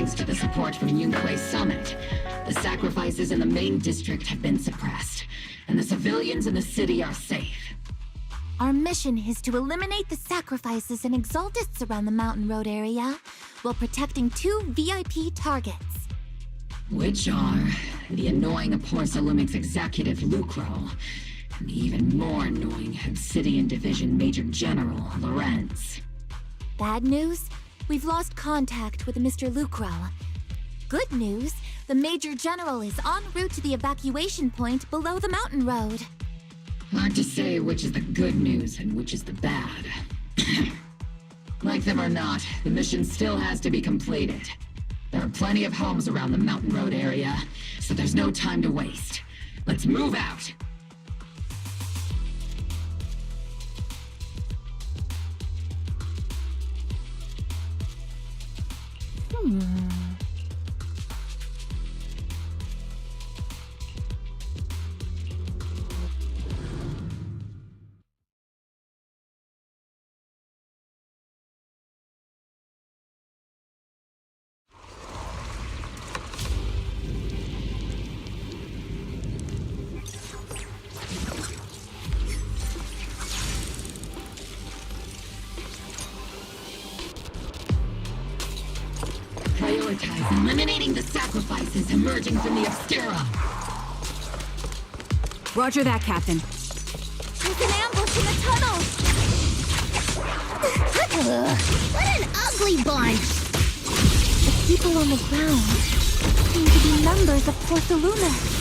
thanks to the support from Yunque's summit. The sacrifices in the main district have been suppressed, and the civilians in the city are safe. Our mission is to eliminate the sacrifices and exaltists around the Mountain Road area, while protecting 2 VIP targets. Which are the annoying Porcelumix executive Lucro, and the even more annoying Obsidian Division Major General Lorenz. Bad news? We've lost contact with Mr. Lucro. Good news, the Major General is en route to the evacuation point below the mountain road. Hard to say which is the good news and which is the bad. Like them or not, the mission still has to be completed. There are plenty of homes around the mountain road area, so there's no time to waste. Let's move out! Prioritize eliminating the sacrifices emerging from the Obscura. Roger that, Captain. There's an ambush in the tunnel! What an ugly bunch! The people on the ground seem to be members of Porcelumix.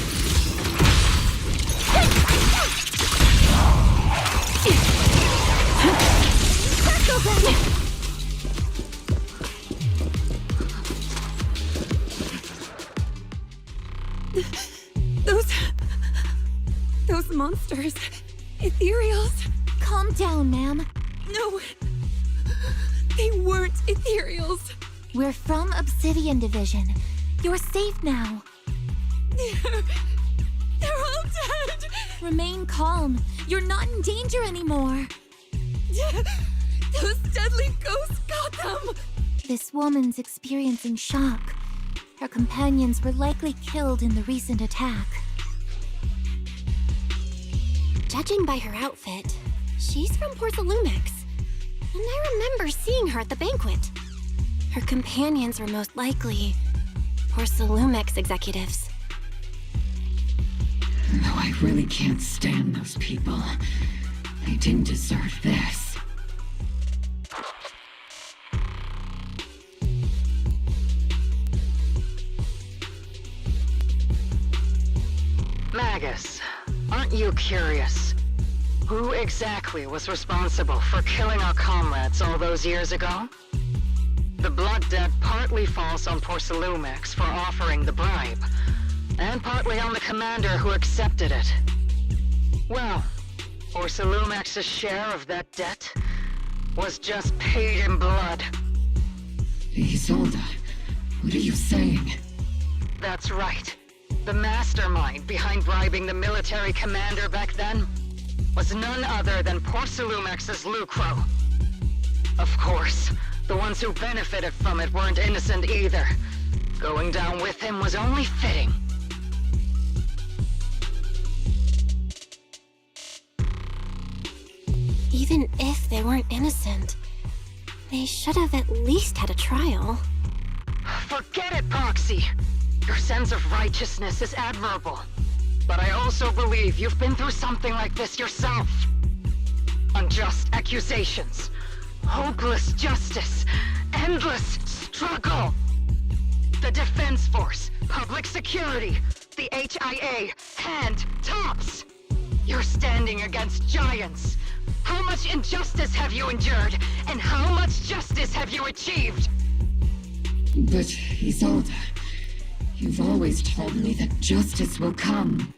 Those monsters. Ethereals. Calm down, ma'am. No. They weren't ethereals. We're from Obsidian Division. You're safe now. They're all dead. Remain calm. You're not in danger anymore. Those deadly ghosts got them. This woman's experiencing shock. Her companions were likely killed in the recent attack. Judging by her outfit, she's from Porcelumix. And I remember seeing her at the banquet. Her companions were most likely Porcelumix executives. Though I really can't stand those people. They didn't deserve this. Magus, aren't you curious? Who exactly was responsible for killing our comrades all those years ago? The blood debt partly falls on Porcelumix for offering the bribe, and partly on the commander who accepted it. Well, Porcelumix's share of that debt was just paid in blood. Isolde, what are you saying? That's right. The mastermind behind bribing the military commander back then was none other than Porcelumix's Lucro. Of course, the ones who benefited from it weren't innocent either. Going down with him was only fitting. Even if they weren't innocent, they should have at least had a trial. Forget it, Proxy! Your sense of righteousness is admirable. But I also believe you've been through something like this yourself. Unjust accusations, hopeless justice, endless struggle. The Defense Force, public security, the HIA, and tops. You're standing against giants. How much injustice have you endured, and how much justice have you achieved? But, Isolde, you've always told me that justice will come.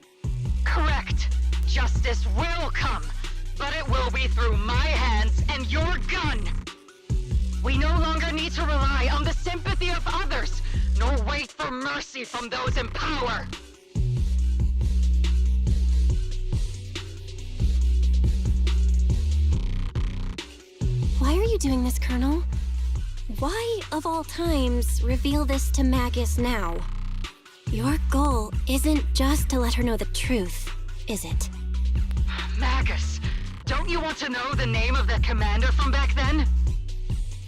Correct. Justice will come, but it will be through my hands and your gun. We no longer need to rely on the sympathy of others, nor wait for mercy from those in power. Why are you doing this, Colonel? Why, of all times, reveal this to Magus now? Your goal isn't just to let her know the truth, is it? Magus, don't you want to know the name of that commander from back then?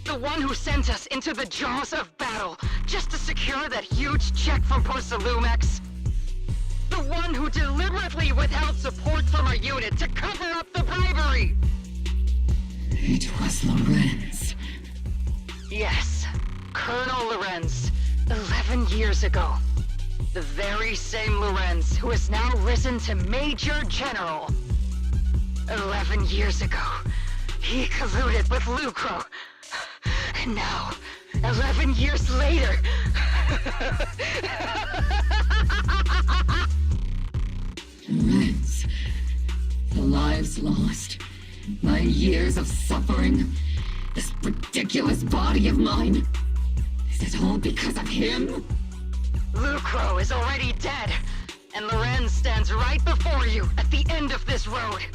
The one who sent us into the jaws of battle just to secure that huge check from Porsalumex? The one who deliberately withheld support from our unit to cover up the bribery! It was Lorenz. Yes, Colonel Lorenz, 11 years ago. The very same Lorenz who has now risen to Major General. 11 years ago, he colluded with Lucro. And now, 11 years later... Lorenz. The lives lost. My years of suffering. This ridiculous body of mine. Is it all because of him? Lucro is already dead, and Lorenz stands right before you at the end of this road.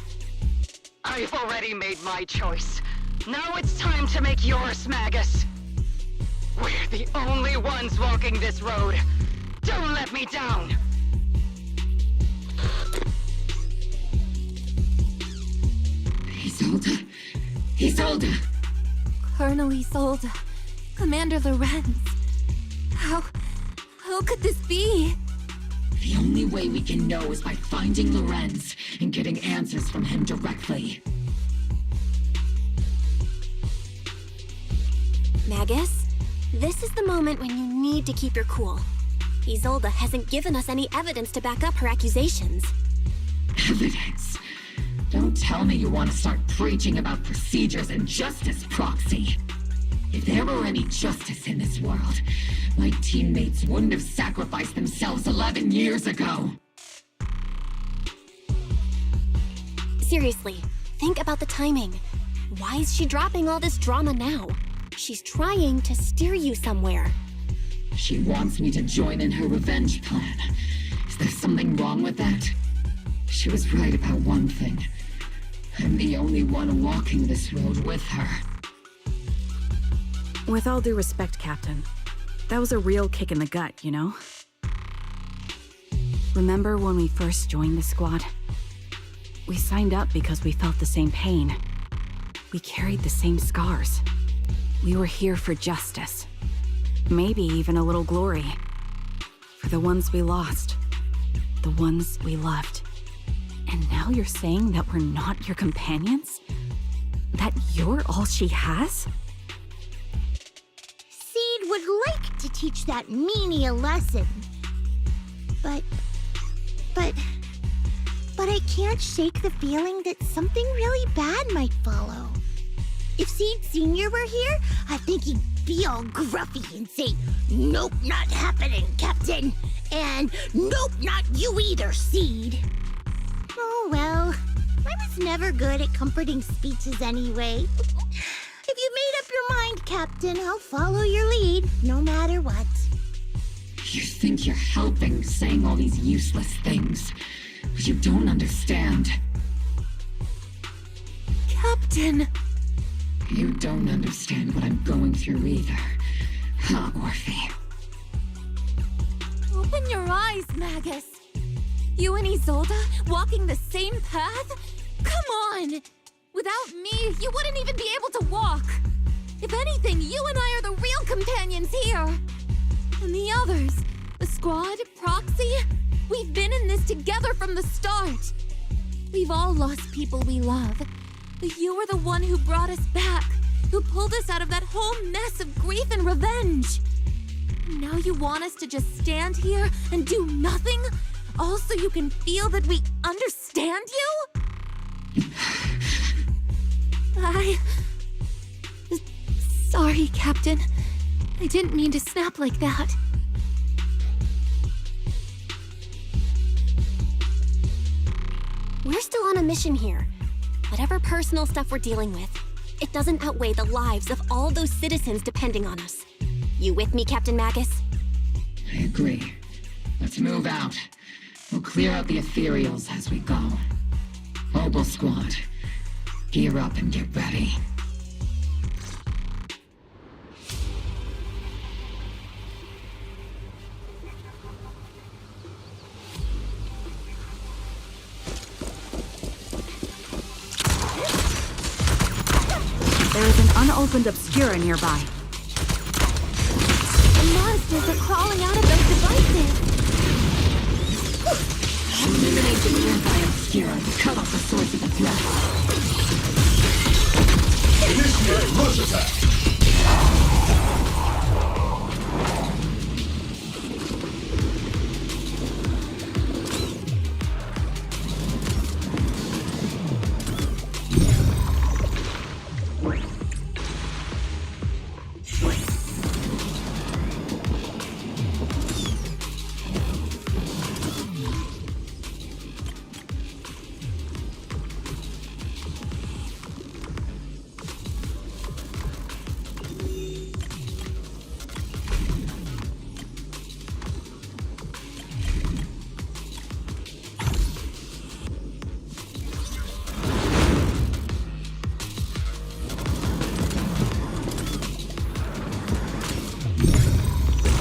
I've already made my choice. Now it's time to make yours, Magus. We're the only ones walking this road. Don't let me down! Isolde. Isolde! Colonel Isolde. Commander Lorenz. How could this be? The only way we can know is by finding Lorenz and getting answers from him directly. Magus, this is the moment when you need to keep your cool. Isolde hasn't given us any evidence to back up her accusations. Evidence? Don't tell me you want to start preaching about procedures and justice, Proxy. If there were any justice in this world, my teammates wouldn't have sacrificed themselves 11 years ago. Seriously, think about the timing. Why is she dropping all this drama now? She's trying to steer you somewhere. She wants me to join in her revenge plan. Is there something wrong with that? She was right about one thing. I'm the only one walking this road with her. With all due respect, Captain, that was a real kick in the gut, you know? Remember when we first joined the squad? We signed up because we felt the same pain. We carried the same scars. We were here for justice. Maybe even a little glory. For the ones we lost. The ones we loved. And now you're saying that we're not your companions? That you're all she has? Seed would like to teach that meanie a lesson. But I can't shake the feeling that something really bad might follow. If Seed Sr. were here, I think he'd be all gruffy and say, "Nope, not happening, Captain." And "Nope, not you either, Seed." Oh well, I was never good at comforting speeches anyway. If you made up your mind, Captain, I'll follow your lead, no matter what. You think you're helping saying all these useless things, but you don't understand. Captain! You don't understand what I'm going through either. Huh, Orphe? Open your eyes, Magus. You and Isolde walking the same path? Come on! Without me, you wouldn't even be able to walk. If anything, you and I are the real companions here. And the others, the squad, Proxy, we've been in this together from the start. We've all lost people we love. But you were the one who brought us back, who pulled us out of that whole mess of grief and revenge. And now you want us to just stand here and do nothing? All so you can feel that we understand you? Sorry, Captain. I didn't mean to snap like that. We're still on a mission here. Whatever personal stuff we're dealing with, it doesn't outweigh the lives of all those citizens depending on us. You with me, Captain Magus? I agree. Let's move out. We'll clear out the ethereals as we go. Mobile squad, gear up and get ready. unopened obscura nearby. The monsters are crawling out of those devices. Eliminate the nearby obscura to cut off the source of the threat. Initiate rush attack!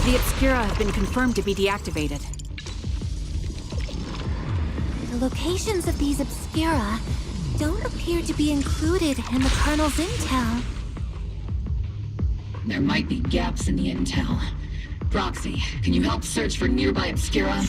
The obscura have been confirmed to be deactivated. The locations of these obscura don't appear to be included in the Colonel's intel. There might be gaps in the intel. Roxy, can you help search for nearby obscura?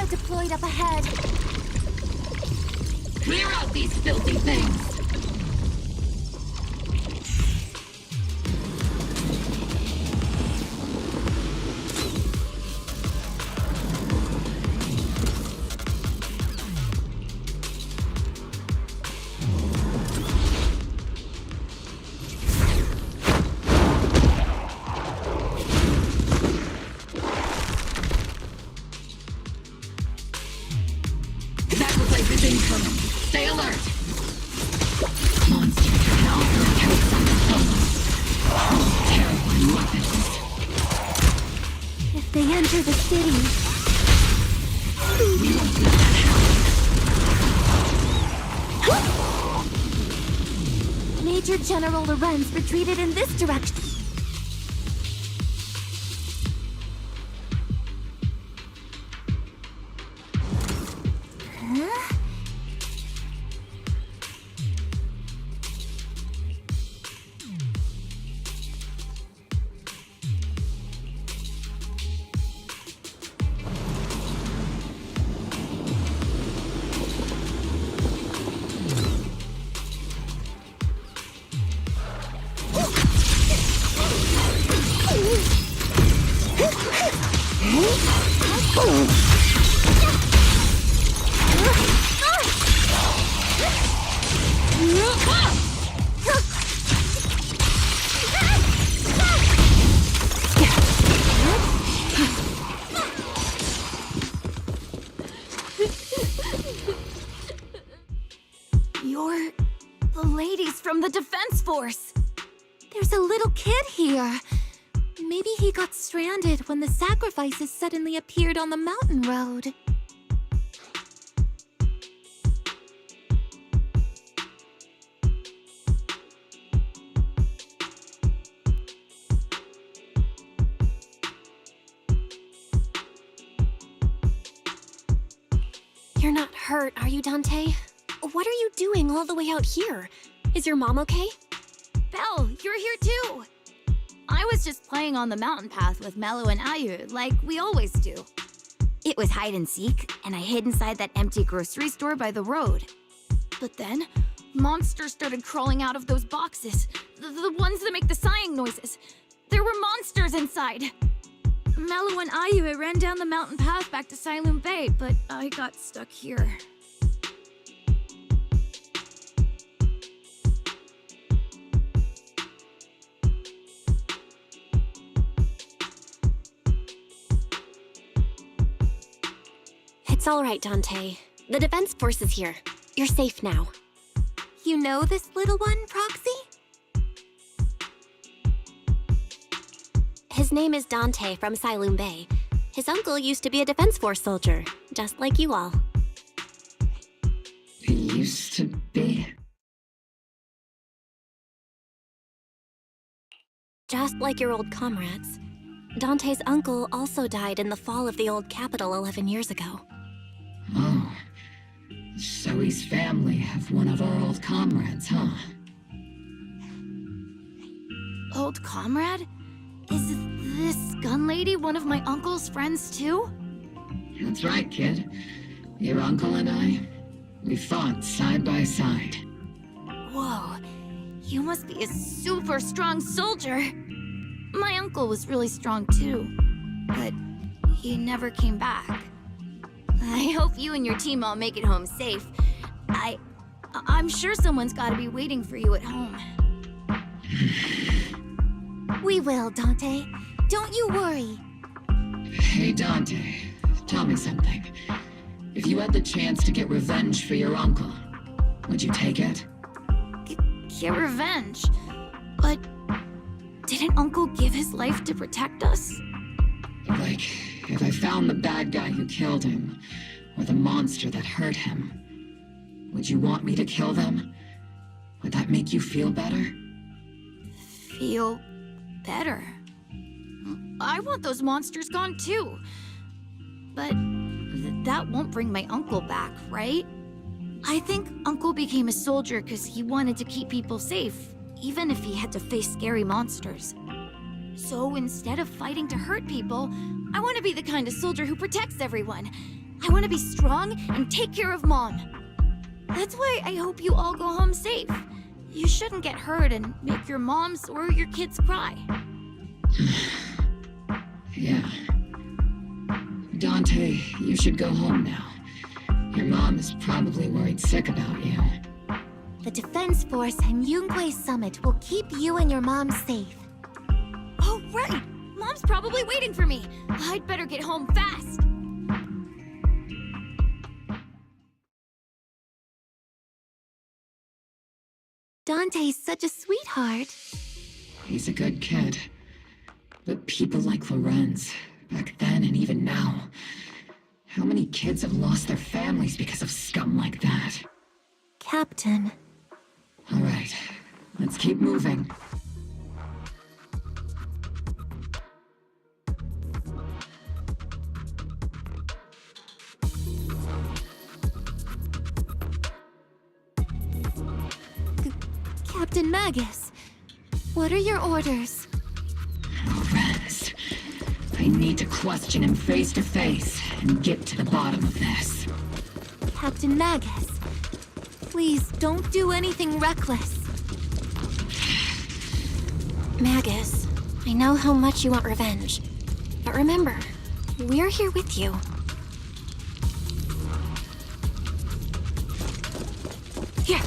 Deployed up ahead. Clear out these filthy things! Incoming. Stay alert! Monsters can offer attacks on their foes. Terrifying weapons. If they enter the city, We won't let that happen. Major General Lorenz retreated in this direction. Huh? You're the ladies from the Defense Force. There's a little kid here. Maybe he got stranded when the sacrifices suddenly appeared on the mountain road. You're not hurt, are you, Dante? What are you doing all the way out here? Is your mom okay? Belle, you're here too. I was just playing on the mountain path with Mello and Ayu, like we always do. It was hide and seek, and I hid inside that empty grocery store by the road. But then, monsters started crawling out of those boxes. The ones that make the sighing noises. There were monsters inside. Mello and Ayu ran down the mountain path back to Siloon Bay, but I got stuck here. It's all right, Dante. The Defense Force is here. You're safe now. You know this little one, Proxy? His name is Dante from Siloon Bay. His uncle used to be a Defense Force soldier, just like you all. He used to be. Just like your old comrades. Dante's uncle also died in the fall of the old capital 11 years ago. Oh. Zoe's family have one of our old comrades, huh? Old comrade? Is this gun lady one of my uncle's friends too? That's right, kid. Your uncle and I, we fought side by side. Whoa, you must be a super strong soldier. My uncle was really strong too, but he never came back. I hope you and your team all make it home safe. I'm sure someone's gotta be waiting for you at home. We will, Dante. Don't you worry. Hey, Dante, tell me something. If you had the chance to get revenge for your uncle, would you take it? Get revenge? But didn't Uncle give his life to protect us? Like, if I found the bad guy who killed him, or the monster that hurt him, would you want me to kill them? Would that make you feel better? Feel better? I want those monsters gone too. But that won't bring my uncle back, right? I think Uncle became a soldier because he wanted to keep people safe, even if he had to face scary monsters. So instead of fighting to hurt people, I want to be the kind of soldier who protects everyone. I want to be strong and take care of Mom. That's why I hope you all go home safe. You shouldn't get hurt and make your moms or your kids cry. Yeah. Dante, you should go home now. Your mom is probably worried sick about you. The Defense Force and Yunque Summit will keep you and your mom safe. Oh, right! Mom's probably waiting for me. I'd better get home fast. Dante's such a sweetheart. He's a good kid. But people like Lorenz, back then and even now, how many kids have lost their families because of scum like that? Captain. All right, let's keep moving. Captain Magus, what are your orders? Lorenz, I need to question him face to face and get to the bottom of this. Captain Magus, please don't do anything reckless. Magus, I know how much you want revenge. But remember, we're here with you. Here.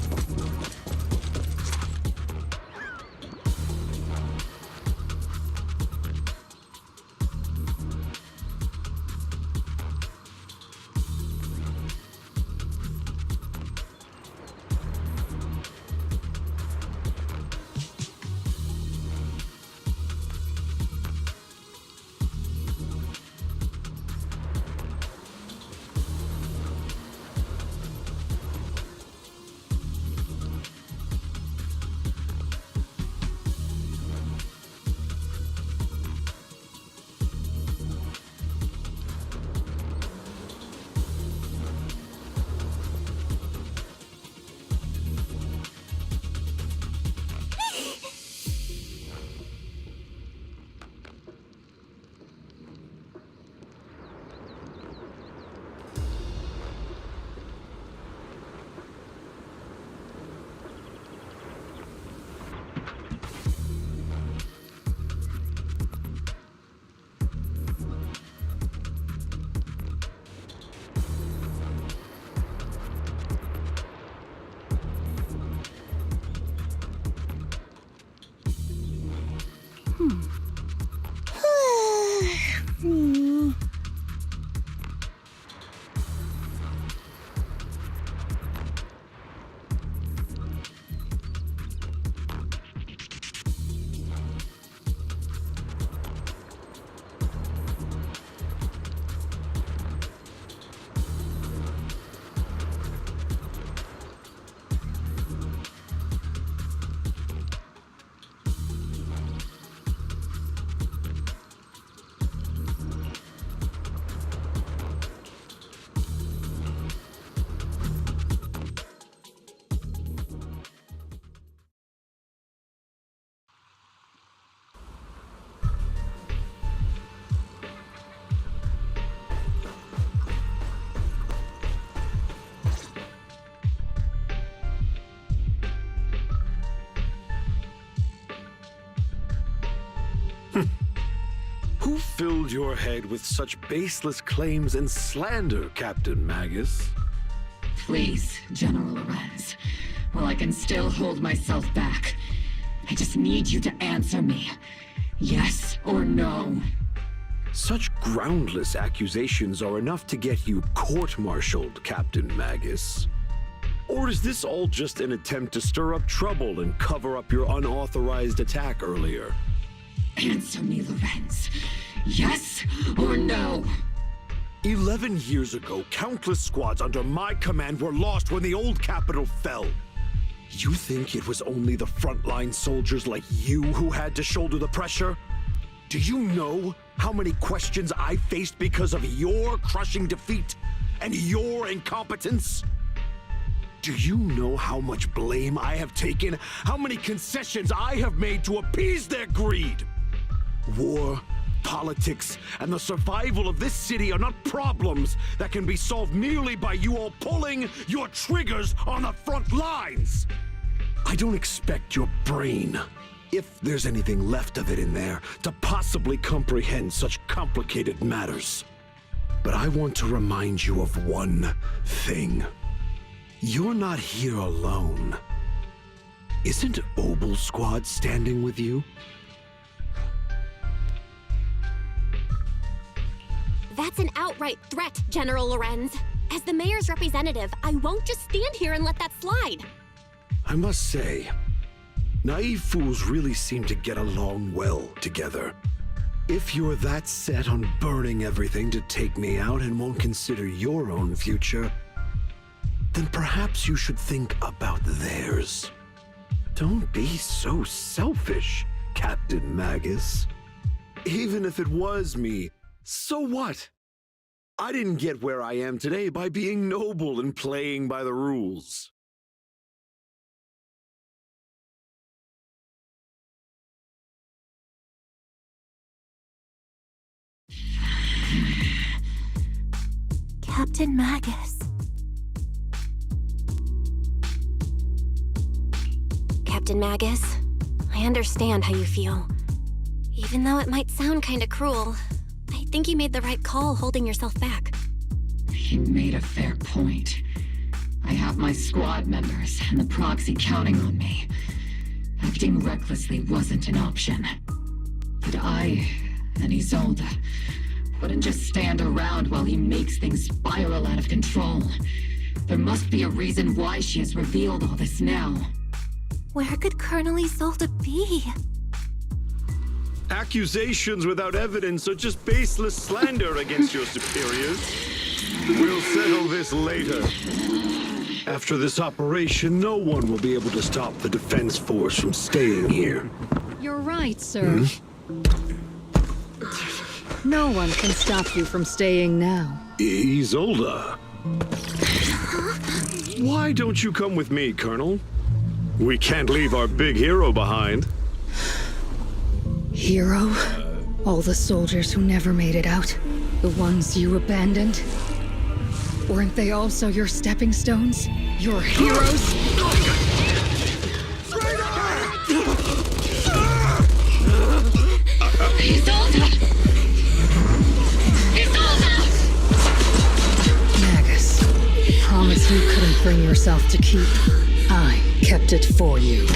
Who filled your head with such baseless claims and slander, Captain Magus? Please, General Lorenz. While I can still hold myself back, I just need you to answer me. Yes or no? Such groundless accusations are enough to get you court-martialed, Captain Magus. Or is this all just an attempt to stir up trouble and cover up your unauthorized attack earlier? Answer me, Lorenz. Yes or no? 11 years ago, countless squads under my command were lost when the old capital fell. You think it was only the frontline soldiers like you who had to shoulder the pressure? Do you know how many questions I faced because of your crushing defeat and your incompetence? Do you know how much blame I have taken? How many concessions I have made to appease their greed? War, politics, and the survival of this city are not problems that can be solved merely by you all pulling your triggers on the front lines. I don't expect your brain, if there's anything left of it in there, to possibly comprehend such complicated matters. But I want to remind you of one thing. You're not here alone. Isn't Obel's squad standing with you? That's an outright threat, General Lorenz. As the mayor's representative, I won't just stand here and let that slide. I must say, naive fools really seem to get along well together. If you're that set on burning everything to take me out and won't consider your own future, then perhaps you should think about theirs. Don't be so selfish, Captain Magus. Even if it was me, so what? I didn't get where I am today by being noble and playing by the rules. Captain Magus. Captain Magus, I understand how you feel. Even though it might sound kinda cruel, I think you made the right call holding yourself back. You made a fair point. I have my squad members and the proxy counting on me. Acting recklessly wasn't an option. But I and Isolde wouldn't just stand around while he makes things spiral out of control. There must be a reason why she has revealed all this now. Where could Colonel Isolde be? Accusations without evidence are just baseless slander against your superiors. We'll settle this later. After this operation, no one will be able to stop the defense force from staying here. You're right, sir. No one can stop you from staying now. Isolde. Why don't you come with me, Colonel? We can't leave our big hero behind. Hero? All the soldiers who never made it out? The ones you abandoned? Weren't they also your stepping stones? Your heroes? Isolde! Isolde! Magus, promise you couldn't bring yourself to keep. I kept it for you.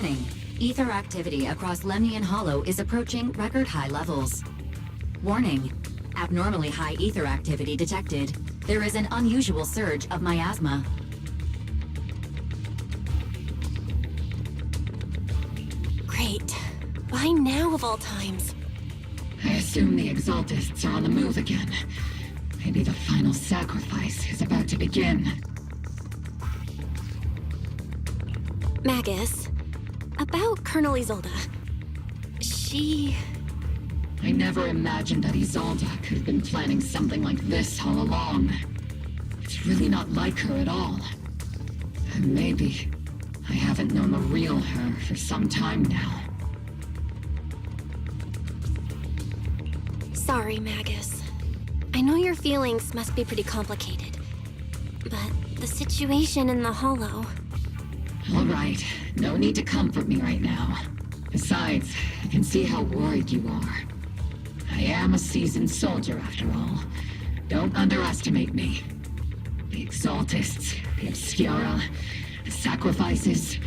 Warning. Ether activity across Lemnian Hollow is approaching record-high levels. Warning. Abnormally high ether activity detected. There is an unusual surge of miasma. Great. Why now of all times? I assume the Exaltists are on the move again. Maybe the final sacrifice is about to begin. Magus, about Colonel Isolde. She... I never imagined that Isolde could have been planning something like this all along. It's really not like her at all. And maybe I haven't known the real her for some time now. Sorry, Magus. I know your feelings must be pretty complicated. But the situation in the Hollow... All right, no need to comfort me right now. Besides, I can see how worried you are. I am a seasoned soldier after all. Don't underestimate me. The Exaltists, the Obscura, the sacrifices,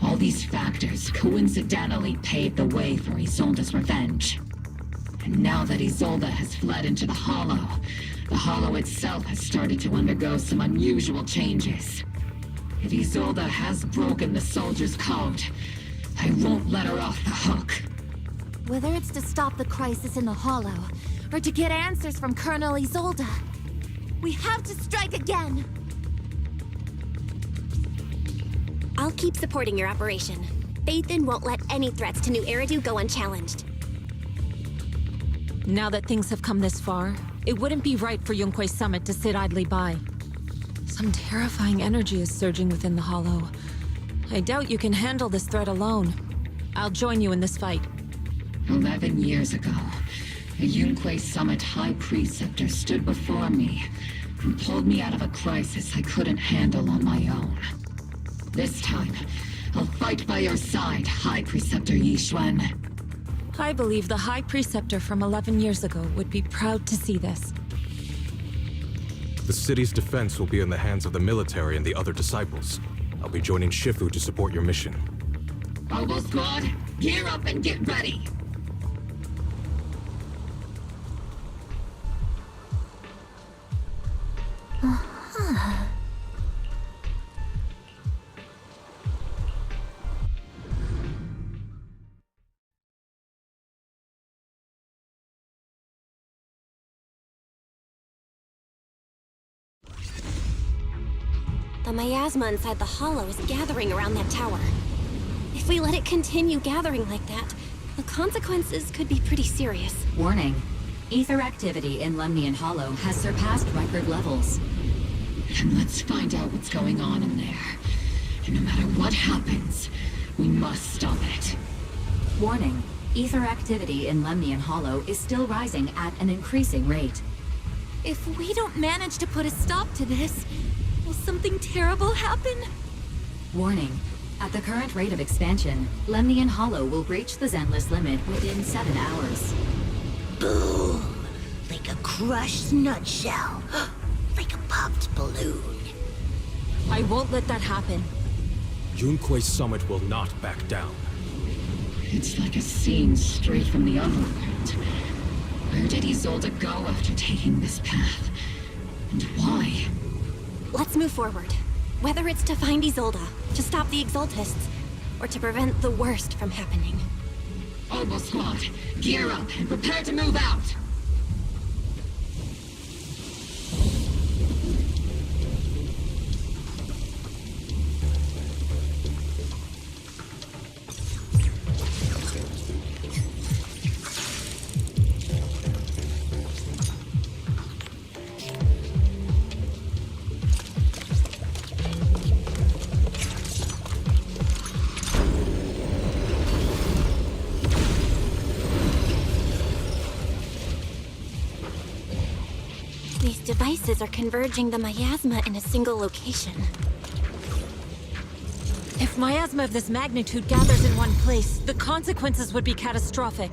all these factors coincidentally paved the way for Isolde's revenge. And now that Isolde has fled into the Hollow itself has started to undergo some unusual changes. If Isolde has broken the soldier's code, I won't let her off the hook. Whether it's to stop the crisis in the Hollow, or to get answers from Colonel Isolde, we have to strike again! I'll keep supporting your operation. Phaethon won't let any threats to New Eridu go unchallenged. Now that things have come this far, it wouldn't be right for Yunque's summit to sit idly by. Some terrifying energy is surging within the Hollow. I doubt you can handle this threat alone. I'll join you in this fight. 11 years ago, a Yunque Summit High Preceptor stood before me and pulled me out of a crisis I couldn't handle on my own. This time, I'll fight by your side, High Preceptor Yixuan. I believe the High Preceptor from 11 years ago would be proud to see this. The city's defense will be in the hands of the military and the other disciples. I'll be joining Shifu to support your mission. Oboe Squad, gear up and get ready! The miasma inside the Hollow is gathering around that tower. If we let it continue gathering like that, the consequences could be pretty serious. Warning. Ether activity in Lemnian Hollow has surpassed record levels. Then let's find out what's going on in there. And no matter what happens, we must stop it. Warning. Ether activity in Lemnian Hollow is still rising at an increasing rate. If we don't manage to put a stop to this, will something terrible happen? Warning. At the current rate of expansion, Lemnian Hollow will breach the Zenless limit within 7 hours. Boom! Like a crushed nutshell. Like a popped balloon. I won't let that happen. Yunque's summit will not back down. It's like a scene straight from the underworld. Where did Isolde go after taking this path? And why? Let's move forward. Whether it's to find Isolde, to stop the Exaltists, or to prevent the worst from happening. Oboe Squad, gear up and prepare to move out! These devices are converging the miasma in a single location. If miasma of this magnitude gathers in one place, the consequences would be catastrophic.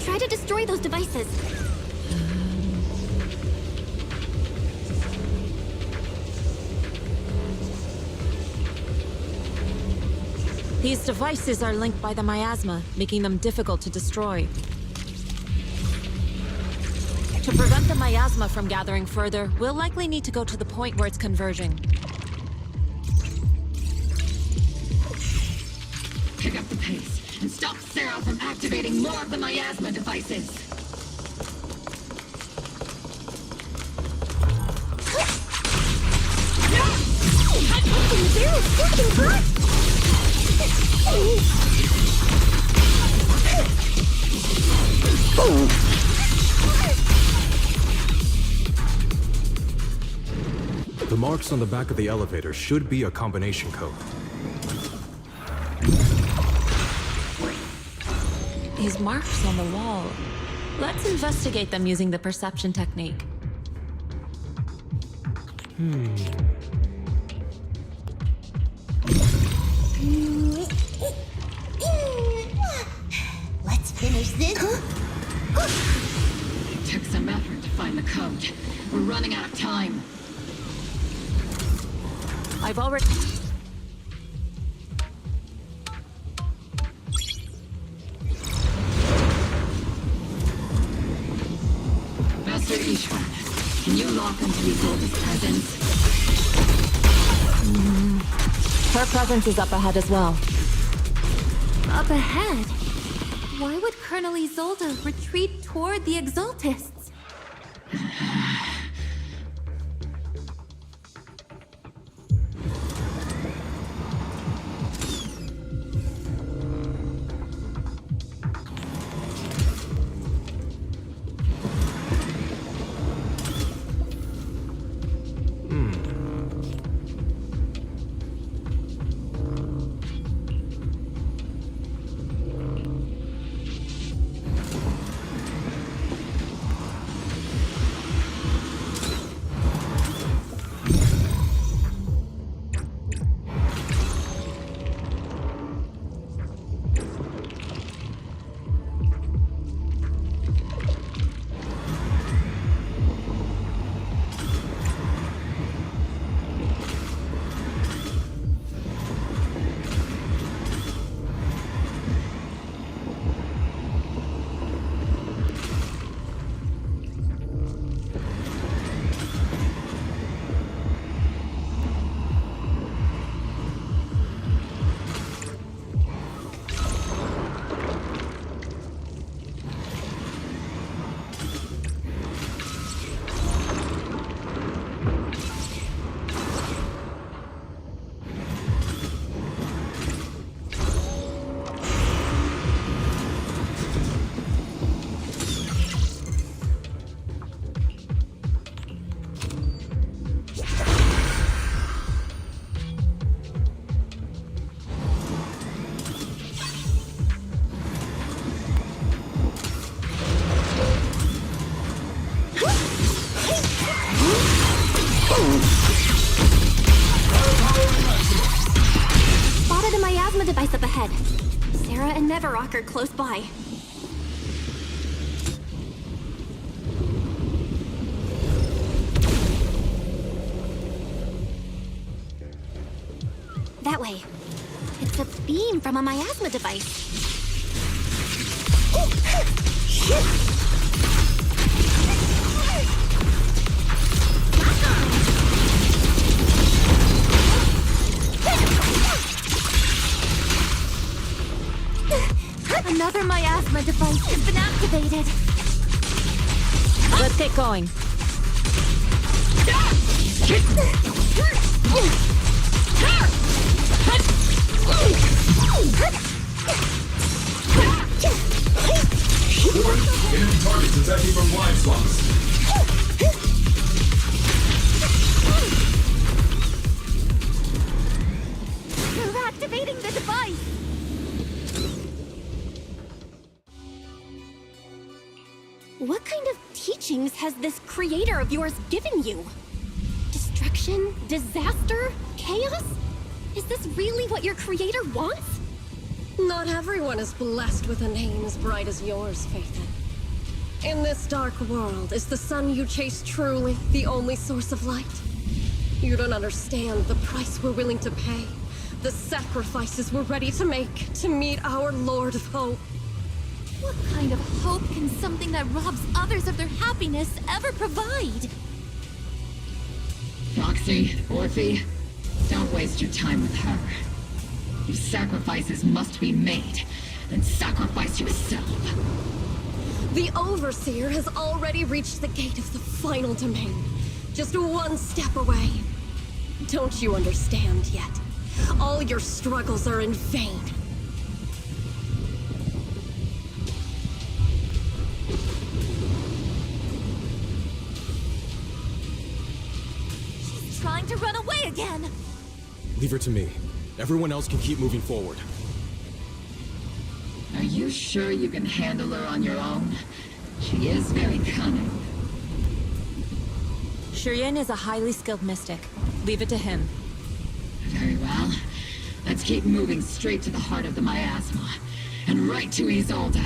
Try to destroy those devices. These devices are linked by the miasma, making them difficult to destroy. To prevent the miasma from gathering further, we'll likely need to go to the point where it's converging. Pick up the pace and stop Sarah from activating more of the miasma devices. There is working, Bert! The marks on the back of the elevator should be a combination code. These marks on the wall. Let's investigate them using the perception technique. Let's finish this. It took some effort to find the code. We're running out of time. I've already... Master Ishwan, can you lock into Isolde's presence? Her presence is up ahead as well. Up ahead? Why would Colonel Isolde retreat toward the Exaltists? Spotted a miasma device up ahead. Sarah and Neverrock are close by. That way. It's a beam from a miasma device. Another miasma device has been activated. Let's get going. Enemy targets attacking from blind spots. You're activating the device. What kind of teachings has this creator of yours given you? Destruction? Disaster? Chaos? Is this really what your creator wants? Not everyone is blessed with a name as bright as yours, Phaethon. In this dark world, is the sun you chase truly the only source of light? You don't understand the price we're willing to pay The sacrifices we're ready to make to meet our Lord of Hope. What kind of hope can something that robs others of their happiness ever provide? Foxy, Orphe, don't waste your time with her. If sacrifices must be made, then sacrifice yourself. The Overseer has already reached the gate of the final domain. Just one step away. Don't you understand yet? All your struggles are in vain. She's trying to run away again! Leave her to me. Everyone else can keep moving forward. Are you sure you can handle her on your own? She is very cunning. Shiryen is a highly skilled mystic. Leave it to him. Very well. Let's keep moving straight to the heart of the miasma. And right to Isolde.